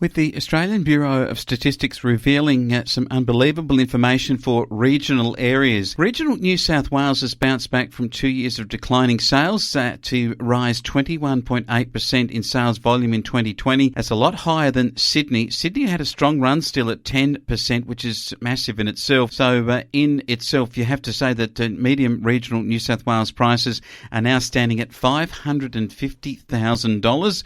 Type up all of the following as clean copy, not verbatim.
With the Australian Bureau of Statistics revealing some unbelievable information for regional areas. Regional New South Wales has bounced back from 2 years of declining sales to rise 21.8% in sales volume in 2020. That's a lot higher than Sydney. Sydney had a strong run still at 10%, which is massive in itself. So in itself, you have to say that medium regional New South Wales prices are now standing at $550,000.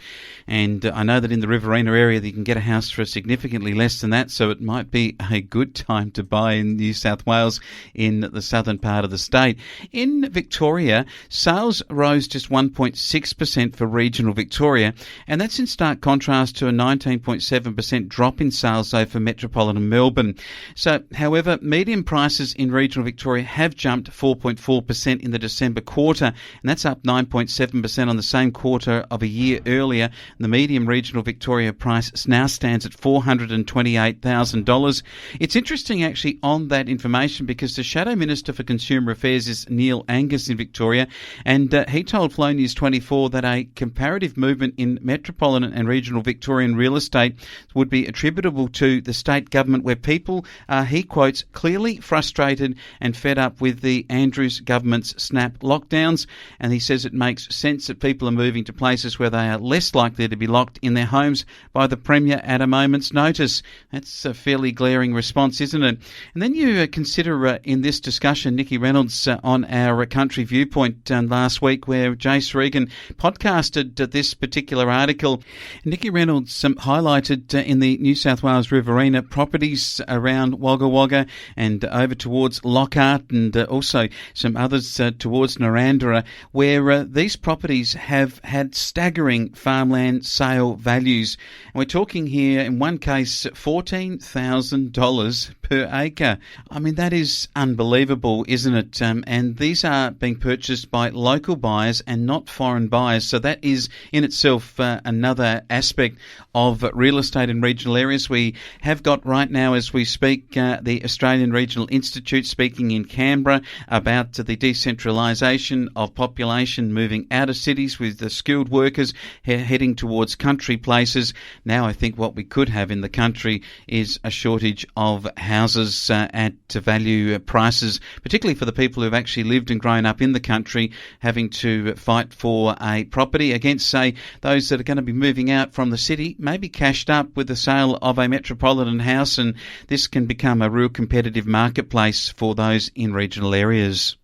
And I know that in the Riverina area, you can get a house for significantly less than that, so it might be a good time to buy in New South Wales in the southern part of the state. In Victoria, sales rose just 1.6% for regional Victoria, and that's in stark contrast to a 19.7% drop in sales though for metropolitan Melbourne. So, however, median prices in regional Victoria have jumped 4.4% in the December quarter, and that's up 9.7% on the same quarter of a year earlier. The median regional Victoria price now stands at $428,000. It's interesting actually on that information because the Shadow Minister for Consumer Affairs is Neil Angus in Victoria, and he told Flow News 24 that a comparative movement in metropolitan and regional Victorian real estate would be attributable to the state government, where people are, he quotes, clearly frustrated and fed up with the Andrews government's snap lockdowns, and he says it makes sense that people are moving to places where they are less likely to be locked in their homes by the Premier at a moment's notice. That's a fairly glaring response, isn't it? And then you consider in this discussion Nikki Reynolds on our Country Viewpoint last week, where Jace Regan podcasted this particular article. Nikki Reynolds highlighted in the New South Wales Riverina properties around Wagga Wagga and over towards Lockhart, and also some others towards Narrandera, where these properties have had staggering farmland sale values. And we're talking here, in one case, $14,000 per acre. I mean, that is unbelievable, isn't it? And these are being purchased by local buyers and not foreign buyers. So that is in itself another aspect of real estate in regional areas. We have got right now, as we speak, the Australian Regional Institute speaking in Canberra about the decentralisation of population moving out of cities with the skilled workers heading towards country places. Now I think what we could have in the country is a shortage of houses at value prices, particularly for the people who have actually lived and grown up in the country, having to fight for a property against, say, those that are going to be moving out from the city, maybe cashed up with the sale of a metropolitan house, and this can become a real competitive marketplace for those in regional areas.